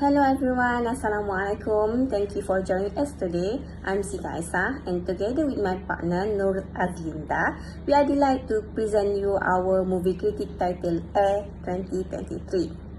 Hello everyone, Assalamualaikum. Thank you for joining us today. I'm Sika Aisyah and together with my partner Nur Azlinda, we are delighted to present you our movie critic titled Air 2023.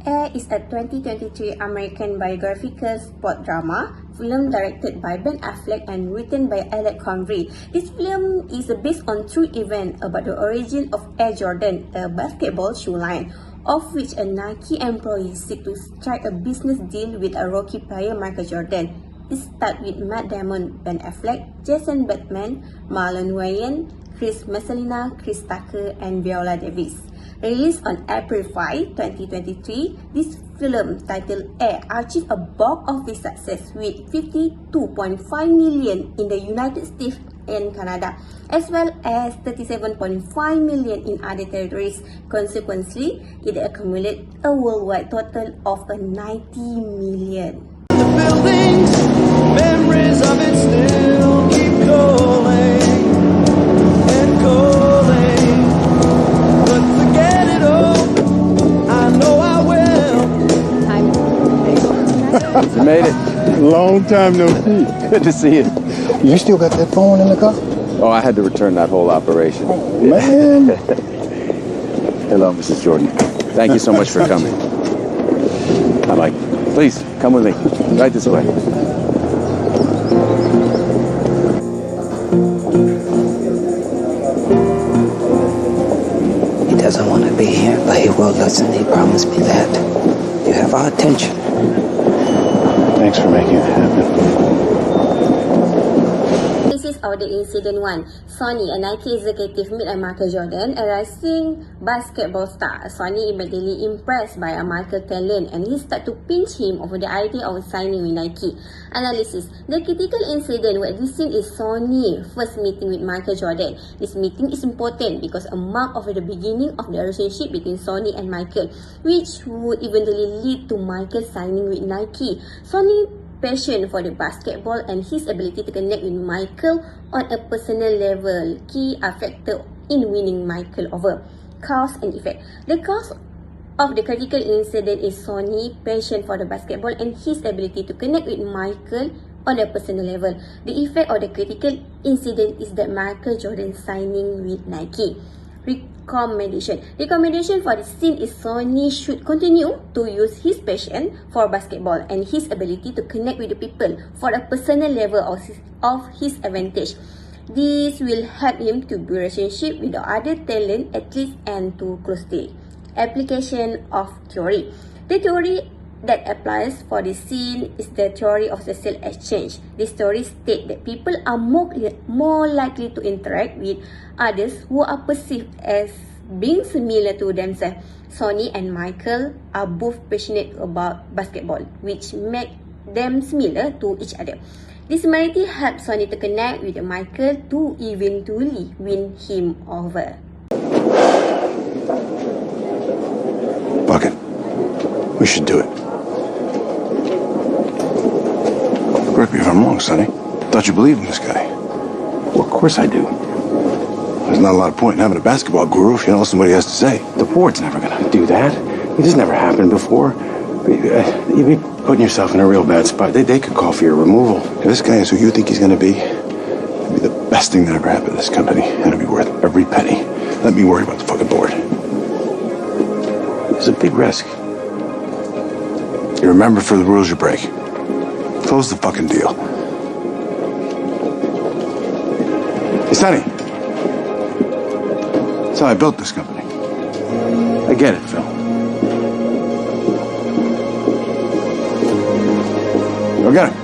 Air is a 2023 American biographical sport drama film directed by Ben Affleck and written by Alec Convery. This film is based on true event about the origin of Air Jordan, a basketball shoe line, of which a Nike employee seek to strike a business deal with a Rocky player Michael Jordan. It starts with Matt Damon, Ben Affleck, Jason Bateman, Marlon Wayans, Chris Messalina, Chris Tucker, and Viola Davis. Released on April 5, 2023, this film titled Air achieved a box office success with 52.5 million in the United States and Canada, as well as 37.5 million in other territories. Consequently, it accumulated a worldwide total of 90 million. The buildings, memories of it still keep calling and calling. But forget it all, I know I will. You made it. Long time no see. Good to see you. You still got that phone in the car? Oh, I had to return that whole operation. Man. Hello, Mrs. Jordan. Thank you so much for coming. I like it. Please, come with me. Right this way. He doesn't want to be here, but he will listen. He promised me that. You have our attention. Thanks for making it happen. This is our incident 1. Sonny, a Nike executive, meet a Michael Jordan, a rising basketball star. Sonny immediately impressed by a Michael talent and he started to pinch him over the idea of signing with Nike. Analysis. The critical incident where this scene is Sonny's first meeting with Michael Jordan. This meeting is important because a mark of the beginning of the relationship between Sonny and Michael, which would eventually lead to Michael signing with Nike. Sonny passion for the basketball and his ability to connect with Michael on a personal level, key factor in winning Michael over. Cause and effect. The cause of the critical incident is Sonny's passion for the basketball and his ability to connect with Michael on a personal level. The effect of the critical incident is that Michael Jordan signing with Nike. Recommendation for the scene is Sonny should continue to use his passion for basketball and his ability to connect with the people for a personal level of his advantage. This will help him to build relationship with the other talent, athletes, and to close deal. Application of theory. The theory that applies for this scene is the theory of social exchange. This theory states that people are more likely to interact with others who are perceived as being similar to themselves. Sonny and Michael are both passionate about basketball, which make them similar to each other. This similarity helps Sonny to connect with Michael to eventually win him over. Fuck it. We should do it. Correct me if I'm wrong, Sonny. Thought you believed in this guy. Well, of course I do. There's not a lot of point in having a basketball guru if you don't listen to what he has to say. The board's never going to do that. This has never happened before. You'd be putting yourself in a real bad spot. They could call for your removal. If this guy is who you think he's going to be, it'll be the best thing that ever happened to this company. And it'll be worth every penny. Let me worry about the fucking board. It's a big risk. You remember, for the rules you break. Close the fucking deal. Hey, Sonny. That's how I built this company. I get it, Phil. Go get him.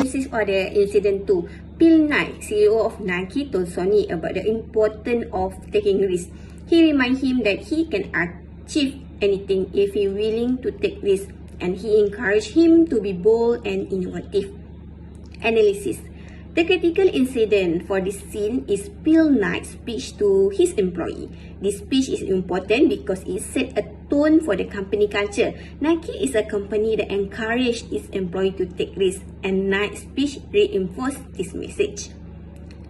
This is for the incident 2. Phil Knight, CEO of Nike, told Sonny about the importance of taking risks. He reminded him that he can achieve anything if he is willing to take risks, and he encouraged him to be bold and innovative. Analysis. The critical incident for this scene is Phil Knight's speech to his employee. This speech is important because it set a tone for the company culture. Nike is a company that encourages its employees to take risks, and Knight's speech reinforced this message.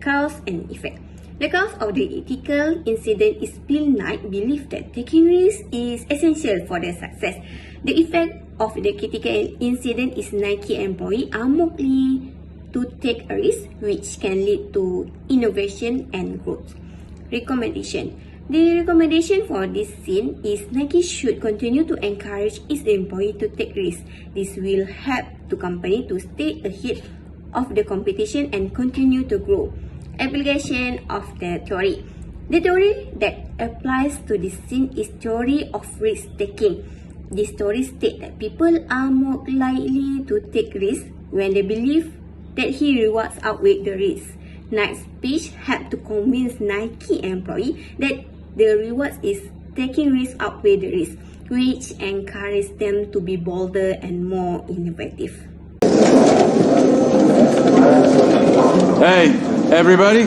Cause and effect. The cause of the ethical incident is Bill Knight believed that taking risks is essential for their success. The effect of the critical incident is Nike employees are more likely to take a risk, which can lead to innovation and growth. Recommendation. The recommendation for this scene is Nike should continue to encourage its employees to take risks. This will help the company to stay ahead of the competition and continue to grow. Application of the theory. The theory that applies to this scene is theory of risk taking. This theory states that people are more likely to take risks when they believe that rewards outweigh the risk. Knight's speech helped to convince Nike employees that the rewards is taking risks outweigh the risk, which encourages them to be bolder and more innovative. Hey, everybody.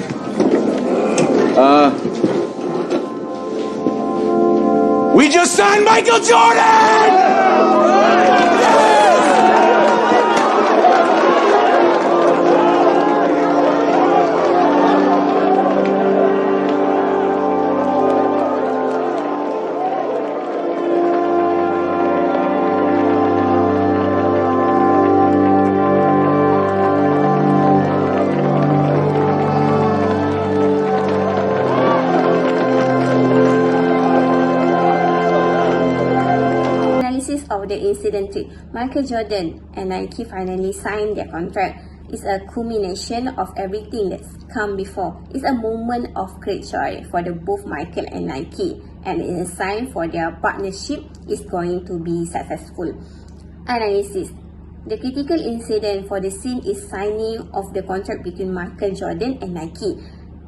We just signed Michael Jordan! Of the incident, Michael Jordan and Nike finally signed their contract. It's a culmination of everything that's come before. It's a moment of great joy for both Michael and Nike, and it's a sign for their partnership is going to be successful. Analysis. The critical incident for the scene is signing of the contract between Michael Jordan and Nike.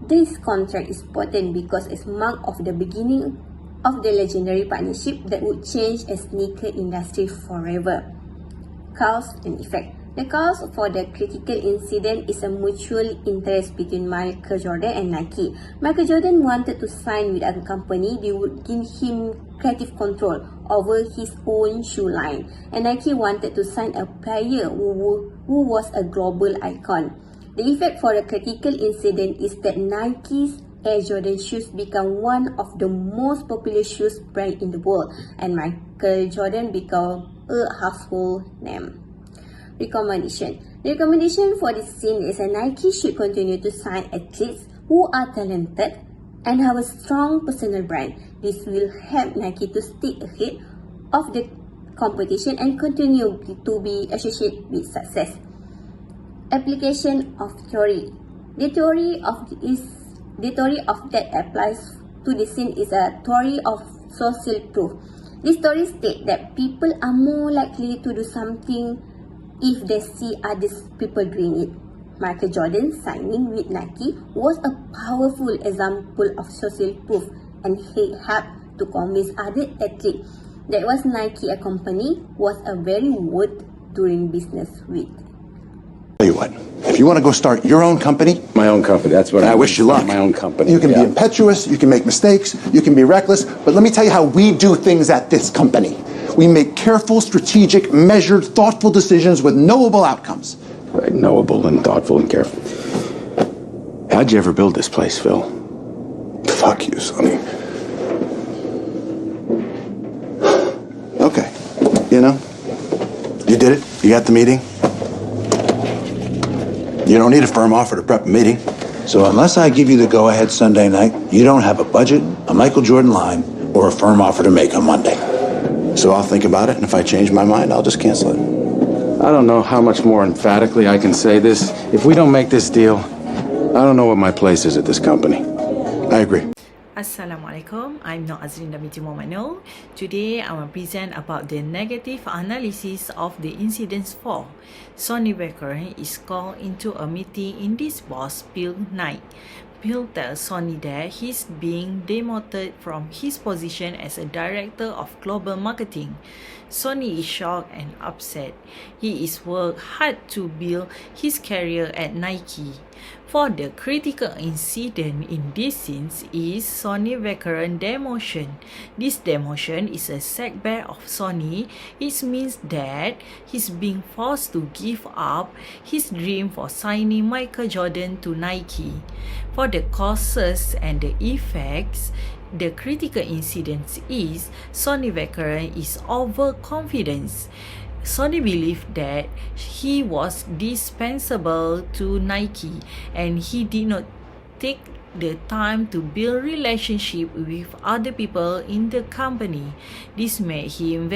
This contract is important because it's mark of the beginning of the legendary partnership that would change the sneaker industry forever. Cause and effect. The cause for the critical incident is a mutual interest between Michael Jordan and Nike. Michael Jordan wanted to sign with a company that would give him creative control over his own shoe line, and Nike wanted to sign a player who was a global icon. The effect for the critical incident is that Nike's Air Jordan shoes become one of the most popular shoes brand in the world, and Michael Jordan became a household name. Recommendation. The recommendation for this scene is that Nike should continue to sign athletes who are talented and have a strong personal brand. This will help Nike to stay ahead of the competition and continue to be associated with success. Application of theory. The theory of that applies to the scene is a theory of social proof. This theory states that people are more likely to do something if they see other people doing it. Michael Jordan signing with Nike was a powerful example of social proof, and he helped to convince other athletes that was Nike, a company, was a very worth doing business with. Tell you what, if you want to go start your own company, My own company. That's what I wish you luck. My own company. You can Yeah. be impetuous, you can make mistakes, you can be reckless, but let me tell you how we do things at this company. We make careful, strategic, measured, thoughtful decisions with knowable outcomes. Right, knowable and thoughtful and careful. How'd you ever build this place, Phil? Fuck you, Sonny. Okay, you know, you did it, you got the meeting. You don't need a firm offer to prep a meeting. So unless I give you the go-ahead Sunday night, you don't have a budget, a Michael Jordan line, or a firm offer to make on Monday. So I'll think about it, and if I change my mind, I'll just cancel it. I don't know how much more emphatically I can say this. If we don't make this deal, I don't know what my place is at this company. I agree. Assalamualaikum, I'm Nur Azrin Damiti Muhammad. Today I will present about the negative analysis of the incidents for Sonny Baker is called into a meeting in this boss Bill Knight. Bill tells Sonny that he's being demoted from his position as a director of global marketing. Sonny is shocked and upset. He is worked hard to build his career at Nike. For the critical incident in this scene is Sonny veteran demotion. This demotion is a setback of Sonny. It means that he's being forced to give up his dream for signing Michael Jordan to Nike. For For the causes and the effects, the critical incident is Sonny Vaccaro is overconfidence. Sonny believed that he was dispensable to Nike and he did not take the time to build relationship with other people in the company. This made him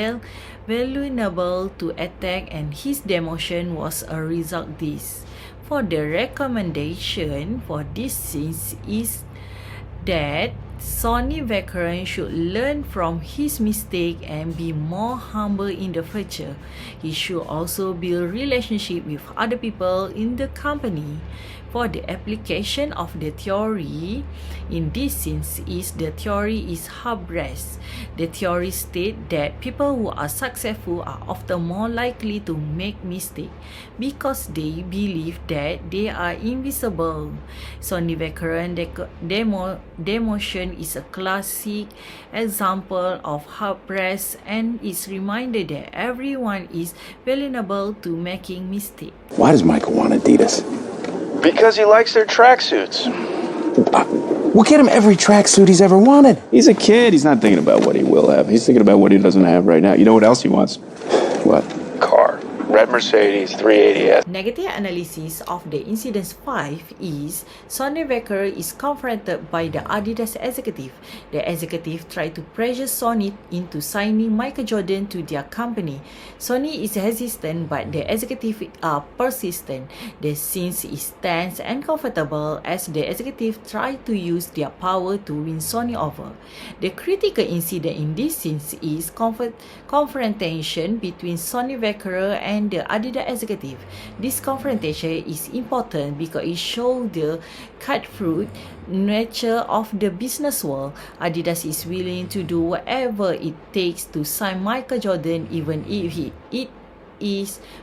vulnerable to attack and his demotion was a result of this. For the recommendation for this scene is that Sonny Vaccaro should learn from his mistake and be more humble in the future. He should also build relationship with other people in the company. For the application of the theory in this sense is the theory is hubris. The theory states that people who are successful are often more likely to make mistakes because they believe that they are invisible. Sonny Vaccaro demotion is a classic example of hubris and is reminder that everyone is vulnerable to making mistakes. Why does Michael want Adidas? Because he likes their tracksuits. We'll get him every tracksuit he's ever wanted. He's a kid. He's not thinking about what he will have. He's thinking about what he doesn't have right now. You know what else he wants? What? Car. Red Mercedes 380S. Negative analysis of the incident 5 is Sonny Vaccaro is confronted by the Adidas executive. The executive tried to pressure Sonny into signing Michael Jordan to their company. Sonny is hesitant but the executive are persistent. The scene is tense and comfortable as the executive try to use their power to win Sonny over. The critical incident in this scene is confrontation between Sonny Vaccaro and the Adidas executive. This confrontation is important because it shows the cutthroat nature of the business world. Adidas is willing to do whatever it takes to sign Michael Jordan even if it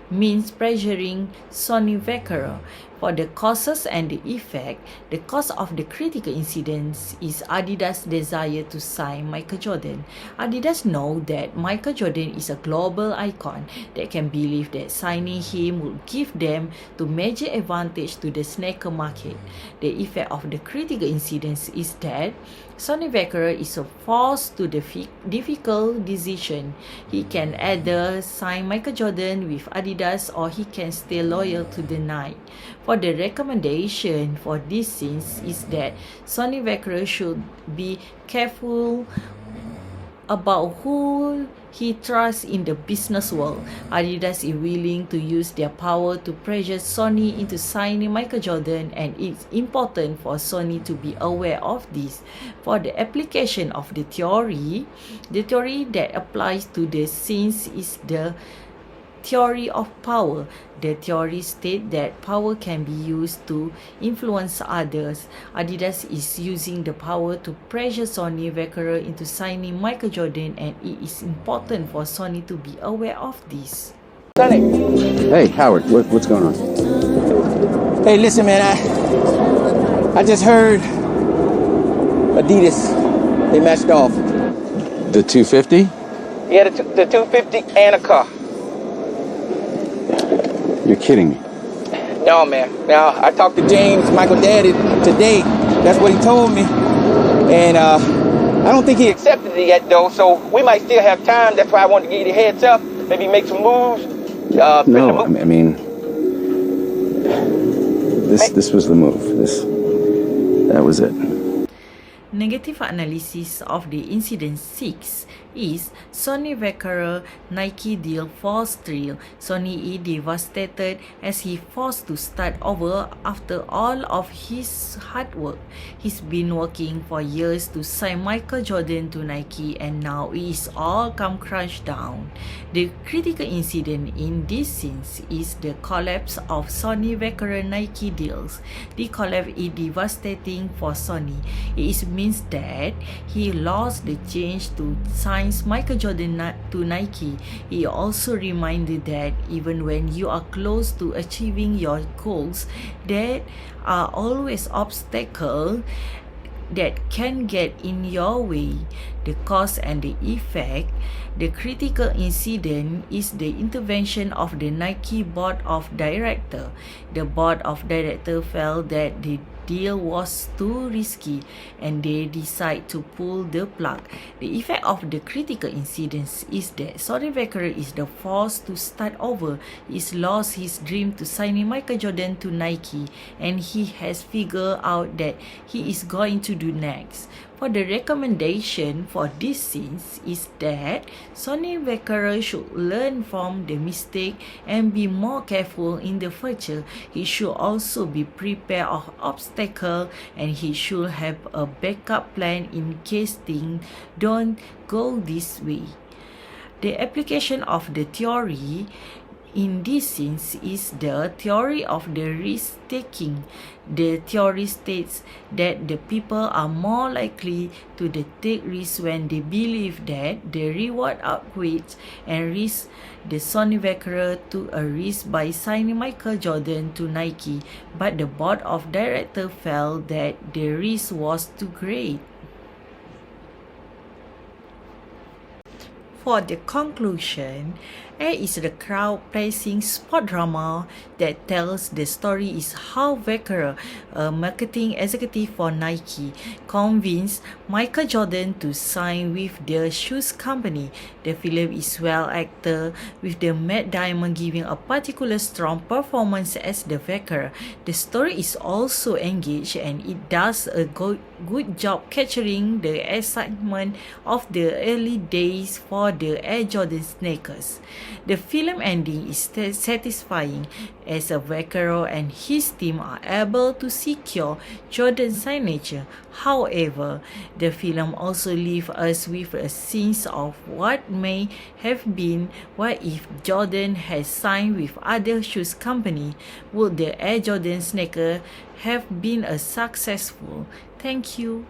means pressuring Sonny Vaccaro. For the causes and the effect, the cause of the critical incidents is Adidas' desire to sign Michael Jordan. Adidas know that Michael Jordan is a global icon. They can believe that signing him would give them to major advantage to the sneaker market. The effect of the critical incidents is that Sonny Vaccaro is forced to the difficult decision. He can either sign Michael Jordan with Adidas or he can stay loyal to the Nike. For the recommendation for this scene is that Sonny Vaccaro should be careful about who he trusts in the business world. Adidas is willing to use their power to pressure Sonny into signing Michael Jordan and it's important for Sonny to be aware of this. For the application of the theory that applies to the scenes is the theory of power. The theory states that power can be used to influence others. Adidas is using the power to pressure Sonny Vaccaro into signing Michael Jordan and it is important for Sonny to be aware of this. Hey, Howard, what's going on? Hey, listen, man, I just heard Adidas, they matched off. The 250? Yeah, the 250 and a car. You're kidding me. No, man. Now, I talked to James, Michael Daddy, today. That's what he told me. And I don't think he accepted it yet, though, so we might still have time. That's why I wanted to give you the heads up. Maybe make some moves. No, I mean, this was the move. That was it. Negative analysis of the incident 6 is Sonny Vaccaro Nike deal falls through. Sonny is devastated as he forced to start over after all of his hard work. He's been working for years to sign Michael Jordan to Nike and now it is all come crashed down. The critical incident in this scene is the collapse of Sonny Vaccaro Nike deals. The collapse is devastating for Sonny. It means that he lost the chance to sign Michael Jordan to Nike. He also reminded that even when you are close to achieving your goals, there are always obstacles that can get in your way. The cause and the effect. The critical incident is the intervention of the Nike board of directors. The board of directors felt that the deal was too risky and they decide to pull the plug. The effect of the critical incidents is that Sonny Vaccaro is the forced to start over. He's lost his dream to signing Michael Jordan to Nike, and he has figured out that he is going to do next. For the recommendation for these scenes is that Sonny Vaccaro should learn from the mistake and be more careful in the future. He should also be prepared of obstacles, and he should have a backup plan in case things don't go this way. The application of the theory in this sense is the theory of the risk-taking. The theory states that the people are more likely to take risks when they believe that the reward outweighs and risk. The Sonny Vaccaro took a risk by signing Michael Jordan to Nike, but the board of directors felt that the risk was too great. For the conclusion, A is the crowd-pleasing sport drama that tells the story is how Vaccaro, a marketing executive for Nike, convinced Michael Jordan to sign with the shoes company. The film is well acted, with the Matt Damon giving a particularly strong performance as the Vaccaro. The story is also engaged, and it does a good job capturing the excitement of the early days for the Air Jordan sneakers. The film ending is satisfying as Vaccaro and his team are able to secure Jordan's signature. However, the film also leaves us with a sense of what may have been. What if Jordan had signed with other shoes company? Would the Air Jordan sneaker have been a successful? Thank you.